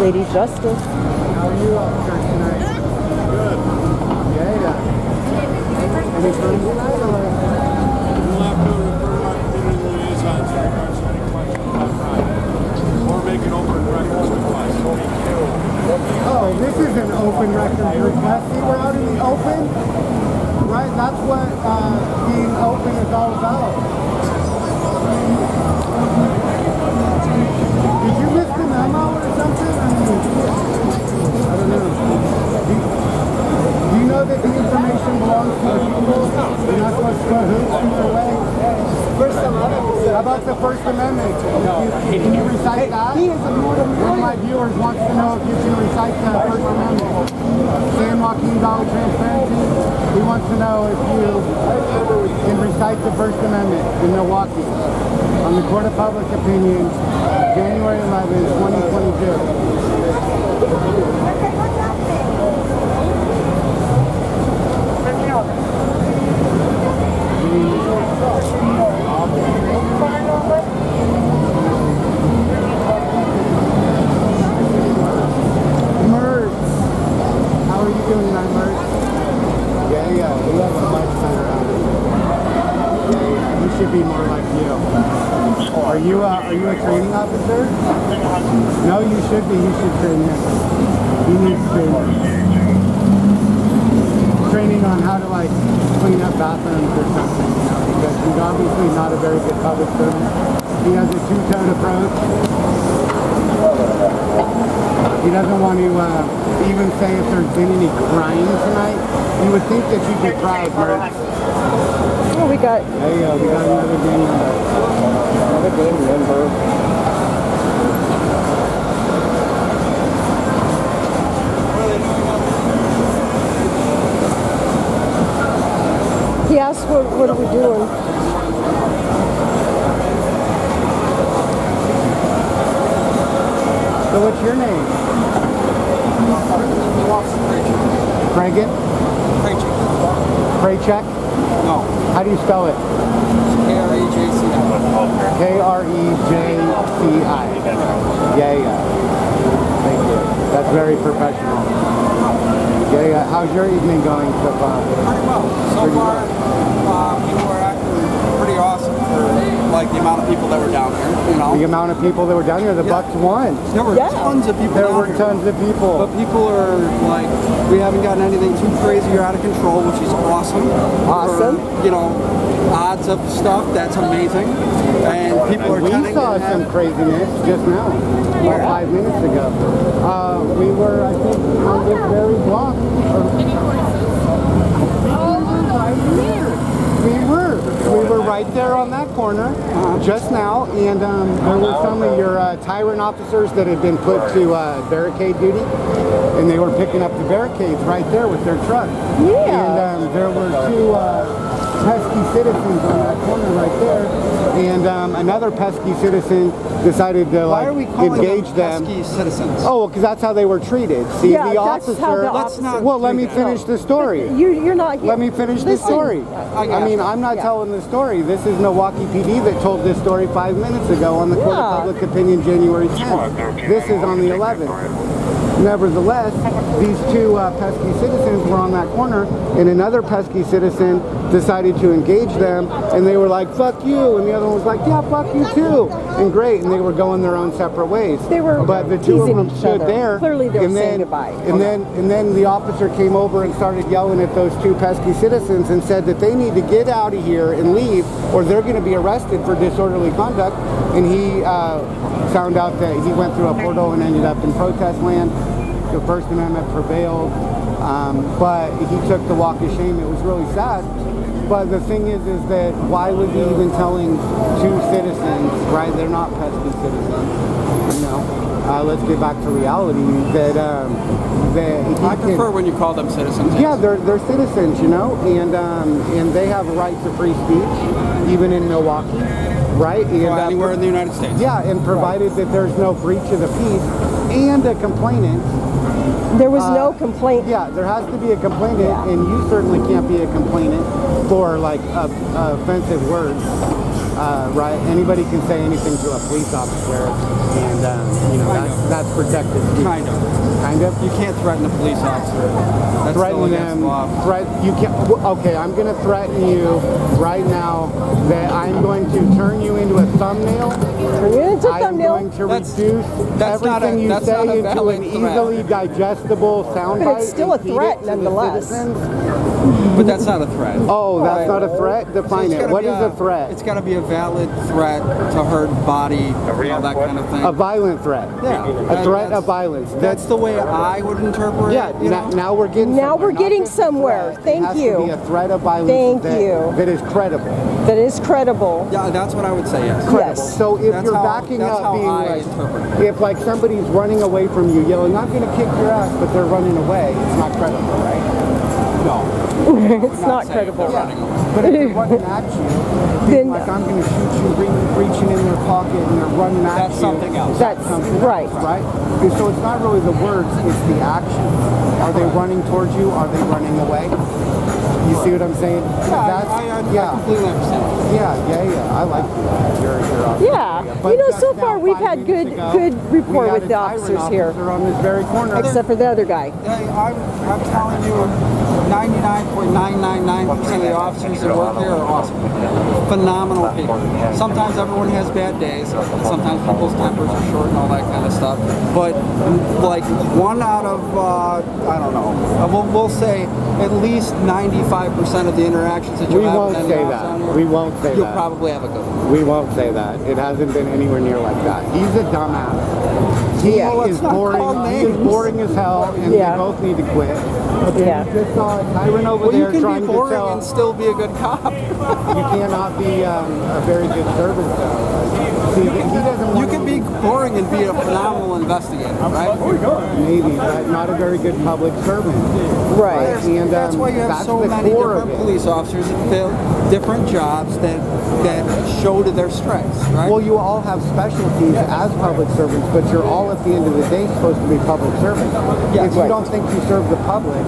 Lady Justice. How are you out there tonight? Good. Yeah. Any fun tonight or? We'll have to refer to our community liaisons in regards to any questions about Friday. Or make an open records request. Oh, this is an open records request. See, we're out in the open, right? That's what being open is all about. Did you miss the memo or something? I don't know. Do you know that the information belongs to the people? You're not supposed to put hoops in their way? First Amendment. How about the First Amendment? Can you recite that? One of my viewers wants to know if you can recite the First Amendment. San Joaquin Valley Transparency, he wants to know if you can recite the First Amendment in Milwaukee on the Court of Public Opinion, January 11, 2022. Be more like you. Are you a training officer? No, you should be. You should train him. He needs training. Training on how to like clean up bathrooms or something, you know, because he's obviously not a very good public servant. He has a two-tone approach. He doesn't want to even say if there's been any crying tonight. You would think that you'd be proud, Mert. Oh, we got... There you go, we got another game member. Another game member. He asked, what are we doing? So what's your name? Reagan? Kraychek? No. How do you spell it? K-R-E-J-C-I. K-R-E-J-C-I. Yeah. Thank you. That's very professional. Yeah. How's your evening going so far? Pretty well. So far, people are acting pretty awesome for like the amount of people that were down there. You know, the amount of people that were down here. The Bucks won. There were tons of people. There were here. tons of people. But people are like, we haven't gotten anything too crazy or out of control, which is awesome. Awesome. For, you know, odds of stuff. That's amazing. And people are. We saw some craziness just now. About 5 minutes ago. We were, I think, on this very block. We were right there on that corner just now, and there were some of your tyrant officers that had been put to barricade duty, and they were picking up the barricades right there with their truck. Yeah. And there were two pesky citizens on that corner right there, and another pesky citizen decided to Why are we calling engage them them. pesky citizens? Oh, because that's how they were treated. See, Yeah, the that's officer. how the Let's not. Well, let do me that. finish the story. You're not here. Let me finish the Listen. story. I got I mean, you. I'm not telling the story. This is Milwaukee PD that told this story 5 minutes ago on the Court of Public Opinion, January 10th. This is on the 11th. Nevertheless, these two pesky citizens were on that corner, and another pesky citizen decided to engage them, and they were like, fuck you, and the other one was like, yeah, fuck you too, and great, and they were going their own separate ways. They were but the two of teasing them each stood other. there, Clearly they were and saying then, goodbye. and then the officer came over and started yelling at those two pesky citizens and said that they need to get out of here and leave, or they're going to be arrested for disorderly conduct, and he found out that he went through a portal and ended up in protest land. The First Amendment prevailed, but he took the walk of shame. It was really sad. But the thing is that why was he even telling two citizens, right? They're not pesky citizens, you know. Let's get back to reality. That I prefer when you call them citizens. yeah, they're citizens, you know, and they have a right to free speech, even in Milwaukee, right? And Anywhere in the United States. yeah, and provided that there's no breach of the peace and a complainant. There was no complaint. Yeah, there has to be a complainant, and you certainly can't be a complainant for like offensive words, right? Anybody can say anything to a police officer, and you know that's protected speech. Kind of. Kind of? You can't threaten a police officer. That's still Threaten against them, the law. you can't, okay, I'm going to threaten you right now that I'm going to turn you into a thumbnail. Turn it into a I'm thumbnail. going to That's- reduce that's not everything a- you that's say not a into valid an threat. easily digestible soundbite. But it's still a and feed threat it to the nonetheless. citizens. But that's not a threat. Oh, that's not a threat? Define It's it. gotta What be is a threat? It's got to be a valid threat to hurt body, all that kind of thing. A violent threat. Yeah. A threat of violence. That's the way I would interpret Yeah, it. You know? now we're getting Now somewhere. we're Not getting just a somewhere. threat. Thank it has you. To be a threat of violence Thank that, you. that is credible. That is credible. Yeah, that's what I would say, yes. Yes. So if That's you're how- backing that's up how being I like, interpret if like somebody's running away from you yelling, I'm going to kick your ass, but they're running away, it's not credible, right? No. It's not say credible. they're running away. But if they're running at you, Then- like I'm going to shoot you, reaching in their pocket and they're running at That's you. something else. That's something right. else, right? And so it's not really the words, it's the action. Are they running towards you? Are they running away? You see what I'm saying? Yeah, I completely understand. Yeah. I like your Yeah. But You know, just so now, far we've 5 had minutes good ago, good we rapport had with a the tyrant officers here, officer on this very corner. except for the other guy. I'm telling you, 99.999% of the officers that work here are awesome. Phenomenal people. Sometimes everyone has bad days. Sometimes people's tempers are short and all that kind of stuff. But like 1 out of, I don't know, we'll say at least 95% of the interactions that you We have won't with any say officer that. on here, We won't say you'll that. probably have a good one. We won't say that. It hasn't been anywhere near like that. He's a dumbass. He Yeah. Well, is let's not boring. call He is names. boring as hell, and Yeah. they both need to quit. Yeah. You just saw a tyrant over Well, you there can trying be to boring tell. and still be a good cop. You cannot be a very good servant, though. See, he doesn't. You can be boring and be a phenomenal investigator, right? Maybe, but not a very good public servant. Right. And That's why you have that's so the many core of different it. police officers that fill different jobs that show to their strengths, right? Well, you all have specialties as public servants, but you're all at the end of the day supposed to be public servants. Yeah, if you right. don't think you serve the public,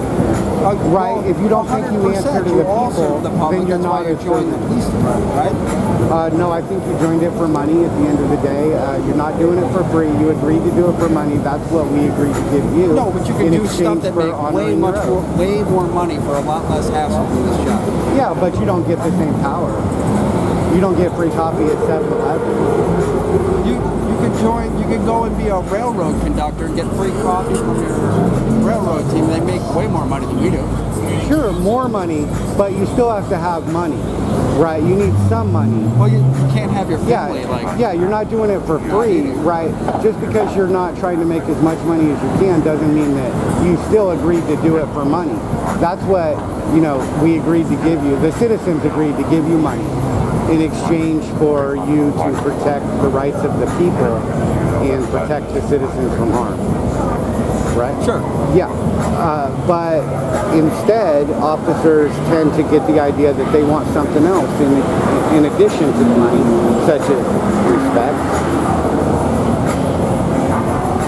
right? If you don't think you 100% answer to the you all people, serve the public, then you're that's not why you a joined the servant. police department, right? No, I think you joined it for money at the end of the day. You're not doing it for free. You agreed to do it for money. That's what we agreed to give you. No, but you can in do stuff exchange that for make honoring your oath. way more money for a lot less hassle than this job. Yeah, but you don't get the same power. You don't get free coffee at 7-Eleven. You could join. You could go and be a railroad conductor and get free coffee from your railroad team. They make way more money than we do. Sure, more money, but you still have to have money, right? You need some money. Well, you can't have your family Yeah, you're not doing it for free, right? Just because you're not trying to make as much money as you can doesn't mean that you still agreed to do it for money. That's what, we agreed to give you. The citizens agreed to give you money in exchange for you to protect the rights of the people and protect the citizens from harm. Right? Sure. Yeah. But instead, officers tend to get the idea that they want something else in addition to the money, such as respect.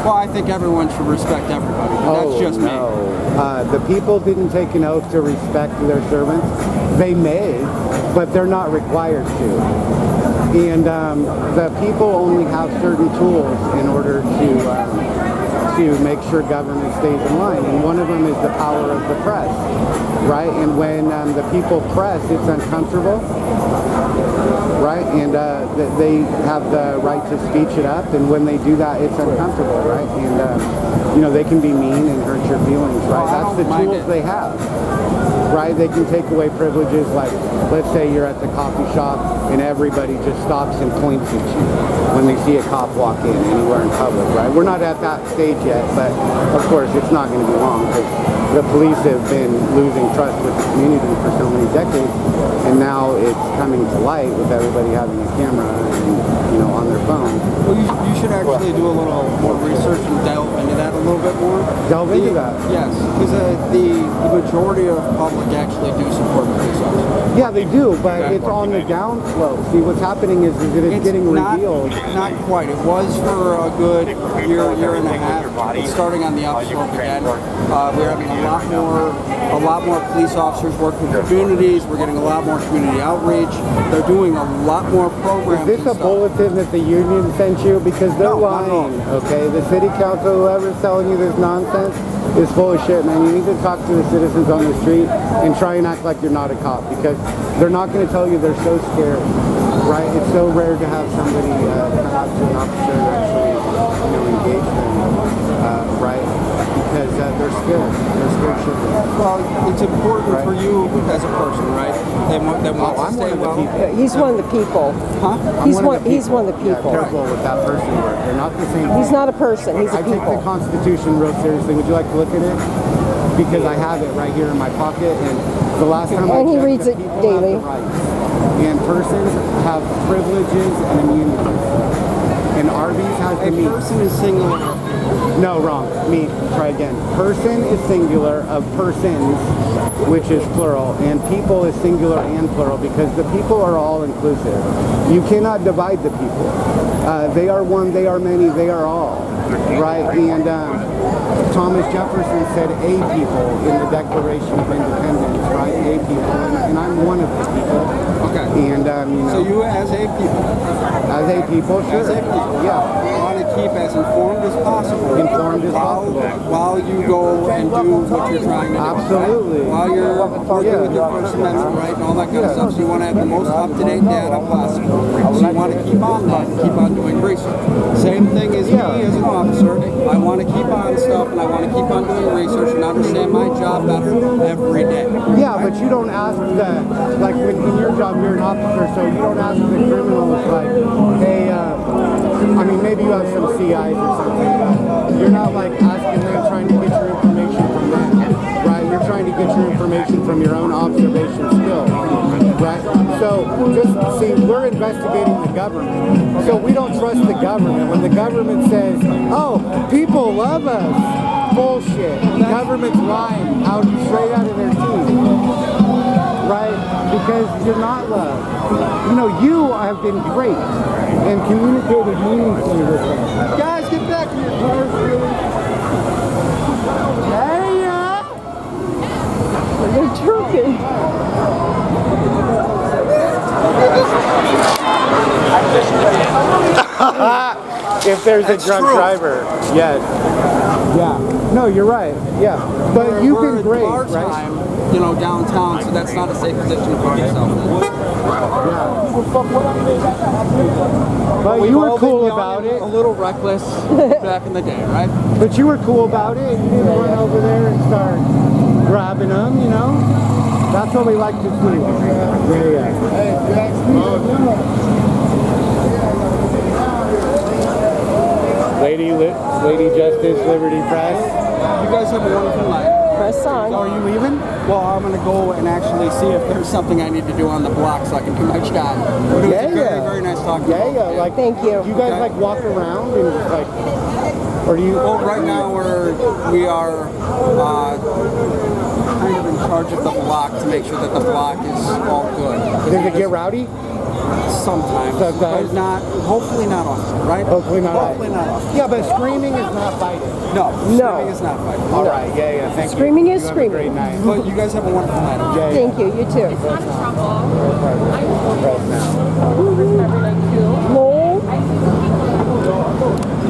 Well, I think everyone should respect everybody, but that's just me. The people didn't take an oath to respect their servants. They may, but they're not required to. And the people only have certain tools in order to make sure government stays in line, and one of them is the power of the press, right? And when the people press, it's uncomfortable, right? And they have the right to speech it up, and when they do that, it's uncomfortable, right? And they can be mean and hurt your feelings, right? Well, I That's the don't mind tools it. they have, right? They can take away privileges, like let's say you're at the coffee shop and everybody just stops and points at you when they see a cop walk in anywhere in public, right? We're not at that stage yet, but of course it's not going to be long because the police have been losing trust with the community for so many decades, and now it's coming to light with everybody having a camera and on their phone. Well, you should actually do a little more research and delve into that a little bit more. Delve into that. Yes, because the majority of public actually do support police officers. Yeah, they do, but it's on the downslope. See, what's happening is that it's getting revealed. Not quite. It was for a good year and a half. It's starting on the upslope again. We're having a lot more police officers working with communities. We're getting a lot more community outreach. They're doing a lot more programs. Is this a bulletin that the union sent you? Because they're lying, okay? The city council, whoever's telling you this nonsense, is full of shit, man. You need to talk to the citizens on the street and try and act like you're not a cop, because they're not going to tell you. They're so scared, right? It's so rare to have somebody come out to an officer and actually, engage them, right? Because they're scared. They're scared shitless. Well, it's important for you as a person, right? They want to stay well. He's one of the people. Huh? He's one of the people. Yeah, careful with that person word. They're not the same. He's not a person. He's a I take the people. Constitution real seriously. Would you like to look at it? Because I have it right here in my pocket, and the last time I And he checked, reads the it people daily. have the rights, and persons have privileges and immunities, and Arby's has the A meat. person is singular. No, wrong. Me. Try again. Person is singular of persons, which is plural, and people is singular and plural, because the people are all inclusive. You cannot divide the people. They are one, they are many, they are all. Right? And Thomas Jefferson said a people in the Declaration of Independence, right? A people. And I'm one of the people. Okay. And, So you as a people. As a people, sure. As a people. Yeah. You want to keep as informed as possible. Informed as possible. While you go and do what you're trying to do. Absolutely. Right? While you're working with your First Amendment right and all that kind of stuff. So you want to have the most up-to-date data possible. So you want to keep on that and keep on doing research. Same thing as me as an officer. I want to keep on stuff and I want to keep on doing research and understand my job better every day. Yeah, but you don't ask like when in your job you're an officer, so you don't ask the criminals like, hey, I mean maybe you have some CIs or something, but you're not like asking them, trying to get your information from them, right? You're trying to get your information from your own observation skills, right? So just see, we're investigating the government, so we don't trust the government. When the government says, oh, people love us, bullshit. The government's lying straight out of their teeth. Right? Because you're not loved. You have been great and communicated meaningfully with them. Guys, get back in your cars, really. Hey, You're joking. if there's a drunk driver, yes. Yeah. No, you're right. Yeah. But you've been great, right? Downtown, so that's not a safe position to put yourself in. But you were cool about it. A little reckless back in the day, right? But you were cool about it. You didn't run over there and start grabbing them, That's what we like to see. Lady Justice, Liberty Press. You guys have a wonderful night. Press on. So are you leaving? Well, I'm going to go and actually see if there's something I need to do on the block so I can do my job. But it was very, very nice talking to you. Yeah. Thank you. Do you guys walk around and or do you? Well, right now we are kind of in charge of the block to make sure that the block is all good. Does it get rowdy? Sometimes. But not. Hopefully not often, right? Hopefully not often. Yeah, but screaming is not fighting. No. Screaming is not fighting. All right. Yeah. Thank you. Screaming is You have a screaming. great night. But you guys have a wonderful night. Thank you. You too. Press now.